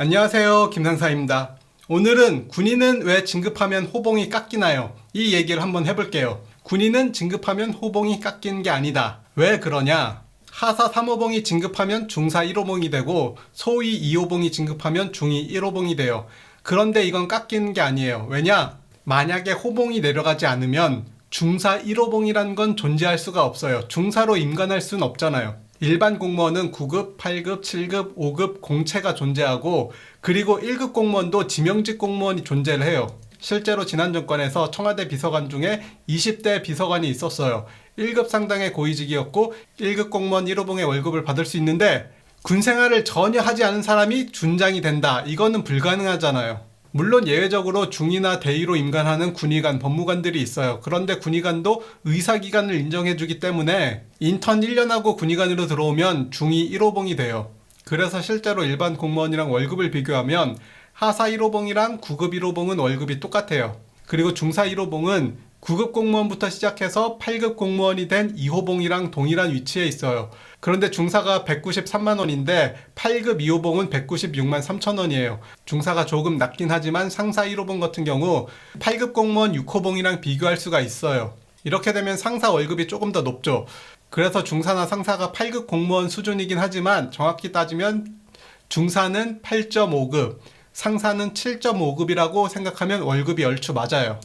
안녕하세요, 김상사입니다. 오늘은 군인은 왜 진급하면 호봉이 깎이나요? 이 얘기를 한번 해볼게요. 군인은 진급하면 호봉이 깎이는 게 아니다. 왜 그러냐? 하사 3호봉이 진급하면 중사 1호봉이 되고 소위 2호봉이 진급하면 중위 1호봉이 돼요. 그런데 이건 깎이는 게 아니에요. 왜냐? 만약에 호봉이 내려가지 않으면 중사 1호봉이라는 건 존재할 수가 없어요. 중사로 임관할 수는 없잖아요. 일반 공무원은 9급, 8급, 7급, 5급 공채가 존재하고 그리고 1급 공무원도 지명직 공무원이 존재를 해요. 실제로 지난 정권에서 청와대 비서관 중에 20대 비서관이 있었어요. 1급 상당의 고위직이었고 1급 공무원 1호봉의 월급을 받을 수 있는데 군 생활을 전혀 하지 않은 사람이 준장이 된다. 이거는 불가능하잖아요. 물론 예외적으로 중위나 대위로 임관하는 군의관, 법무관들이 있어요. 그런데 군의관도 의사기간을 인정해주기 때문에 인턴 1년하고 군의관으로 들어오면 중위 1호봉이 돼요. 그래서 실제로 일반 공무원이랑 월급을 비교하면 하사 1호봉이랑 9급 1호봉은 월급이 똑같아요. 그리고 중사 1호봉은 9급 공무원부터 시작해서 8급 공무원이 된 2호봉이랑 동일한 위치에 있어요. 그런데 중사가 193만 원인데 8급 2호봉은 196만 3천 원이에요. 중사가 조금 낮긴 하지만 상사 1호봉 같은 경우 8급 공무원 6호봉이랑 비교할 수가 있어요. 이렇게 되면 상사 월급이 조금 더 높죠. 그래서 중사나 상사가 8급 공무원 수준이긴 하지만 정확히 따지면 중사는 8.5급, 상사는 7.5급이라고 생각하면 월급이 얼추 맞아요.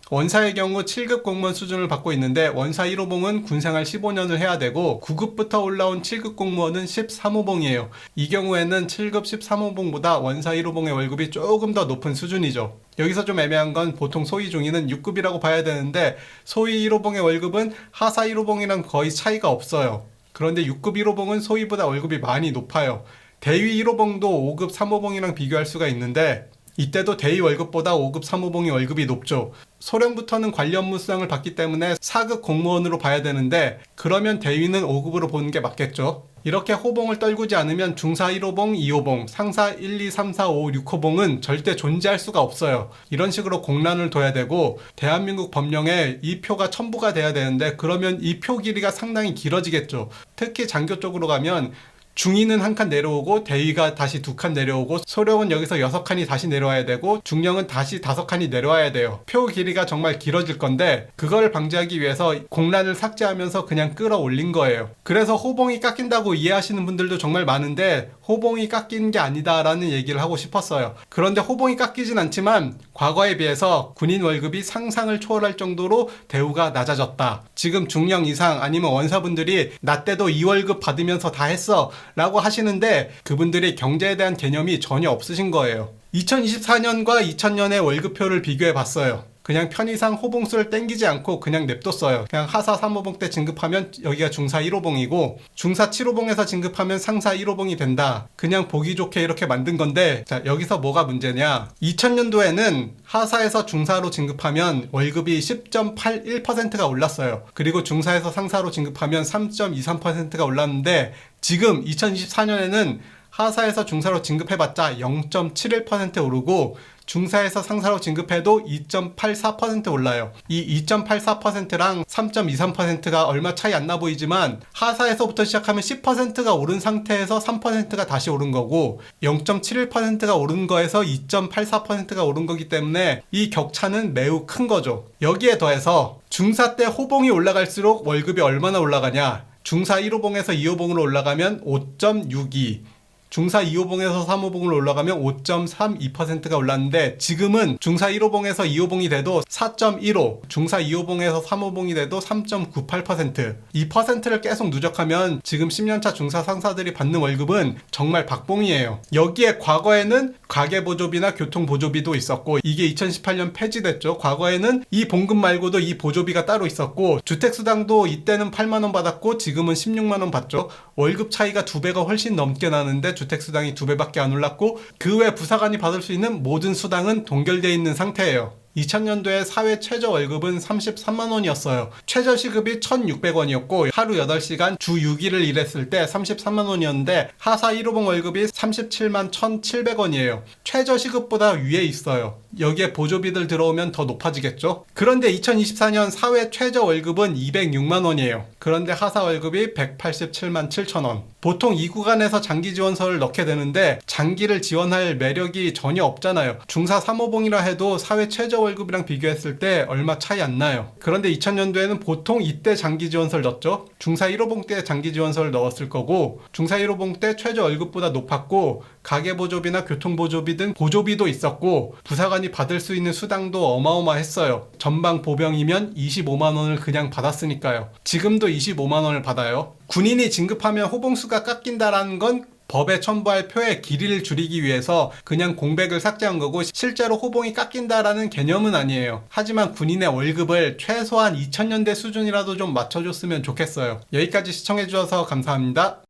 원사의 경우 7급 공무원 수준을 받고 있는데 원사 1호봉은 군생활 15년을 해야 되고 9급부터 올라온 7급 공무원은 13호봉이에요. 이 경우에는 7급 13호봉보다 원사 1호봉의 월급이 조금 더 높은 수준이죠. 여기서 좀 애매한 건 보통 소위 중위는 6급이라고 봐야 되는데 소위 1호봉의 월급은 하사 1호봉이랑 거의 차이가 없어요. 그런데 6급 1호봉은 소위보다 월급이 많이 높아요. 대위 1호봉도 5급 3호봉이랑 비교할 수가 있는데 이때도 대위 월급보다 5급 3호봉이 월급이 높죠. 소령부터는 관리 업무 수당을 받기 때문에 4급 공무원으로 봐야 되는데 그러면 대위는 5급으로 보는 게 맞겠죠. 이렇게 호봉을 떨구지 않으면 중사 1호봉, 2호봉, 상사 1, 2, 3, 4, 5, 6호봉은 절대 존재할 수가 없어요. 이런 식으로 공란을 둬야 되고 대한민국 법령에 이 표가 첨부가 돼야 되는데 그러면 이 표 길이가 상당히 길어지겠죠. 특히 장교 쪽으로 가면 중위는 한 칸 내려오고 대위가 다시 2칸 내려오고 소령은 여기서 6칸이 다시 내려와야 되고 중령은 다시 5칸이 내려와야 돼요. 표 길이가 정말 길어질 건데 그걸 방지하기 위해서 공란을 삭제하면서 그냥 끌어올린 거예요. 그래서 호봉이 깎인다고 이해하시는 분들도 정말 많은데 호봉이 깎이는 게 아니다라는 얘기를 하고 싶었어요. 그런데 호봉이 깎이진 않지만 과거에 비해서 군인 월급이 상상을 초월할 정도로 대우가 낮아졌다. 지금 중령 이상 아니면 원사분들이 나 때도 이 월급 받으면서 다 했어 라고 하시는데 그분들이 경제에 대한 개념이 전혀 없으신 거예요. 2024년과 2000년의 월급표를 비교해 봤어요. 그냥 편의상 호봉수를 땡기지 않고 그냥 냅뒀어요. 그냥 하사 3호봉 때 진급하면 여기가 중사 1호봉이고 중사 7호봉에서 진급하면 상사 1호봉이 된다. 그냥 보기 좋게 이렇게 만든 건데 자 여기서 뭐가 문제냐. 2000년도에는 하사에서 중사로 진급하면 월급이 10.81%가 올랐어요. 그리고 중사에서 상사로 진급하면 3.23%가 올랐는데 지금 2024년에는 하사에서 중사로 진급해봤자 0.71% 오르고 중사에서 상사로 진급해도 2.84% 올라요. 이 2.84%랑 3.23%가 얼마 차이 안 나 보이지만 하사에서부터 시작하면 10%가 오른 상태에서 3%가 다시 오른 거고 0.71%가 오른 거에서 2.84%가 오른 거기 때문에 이 격차는 매우 큰 거죠. 여기에 더해서 중사 때 호봉이 올라갈수록 월급이 얼마나 올라가냐. 중사 1호봉에서 2호봉으로 올라가면 5.62 중사 2호봉에서 3호봉으로 올라가면 5.32%가 올랐는데 지금은 중사 1호봉에서 2호봉이 돼도 4.15 중사 2호봉에서 3호봉이 돼도 3.98% 이 퍼센트를 계속 누적하면 지금 10년차 중사 상사들이 받는 월급은 정말 박봉이에요. 여기에 과거에는 가계보조비나 교통보조비도 있었고 이게 2018년 폐지됐죠. 과거에는 이 봉급 말고도 이 보조비가 따로 있었고 주택수당도 이때는 8만원 받았고 지금은 16만원 받죠. 월급 차이가 2배가 훨씬 넘게 나는데 주택수당이 2배밖에 안 올랐고 그 외 부사관이 받을 수 있는 모든 수당은 동결되어 있는 상태예요. 2000년도에 사회 최저 월급은 33만 원이었어요. 최저 시급이 1,600원이었고 하루 8시간 주 6일을 일했을 때 33만 원이었는데 하사 1호봉 월급이 37만 1,700원이에요. 최저 시급보다 위에 있어요. 여기에 보조비들 들어오면 더 높아지겠죠. 그런데 2024년 사회 최저 월급은 206만 원이에요. 그런데 하사 월급이 187만 7천 원. 보통 이 구간에서 장기 지원서를 넣게 되는데 장기를 지원할 매력이 전혀 없잖아요. 중사 3호봉이라 해도 사회 최저 월급이랑 비교했을 때 얼마 차이 안 나요. 그런데 2000년도에는 보통 이때 장기 지원서를 넣었죠. 중사 1호봉 때 장기 지원서를 넣었을 거고 중사 1호봉 때 최저 월급보다 높았고 가계보조비나 교통보조비 등 보조비도 있었고 부사관이 받을 수 있는 수당도 어마어마했어요. 전방 보병이면 25만 원을 그냥 받았으니까요. 지금도 25만 원을 받아요. 군인이 진급하면 호봉수가 깎인다라는 건 법에 첨부할 표의 길이를 줄이기 위해서 그냥 공백을 삭제한 거고 실제로 호봉이 깎인다라는 개념은 아니에요. 하지만 군인의 월급을 최소한 2000년대 수준이라도 좀 맞춰줬으면 좋겠어요. 여기까지 시청해주셔서 감사합니다.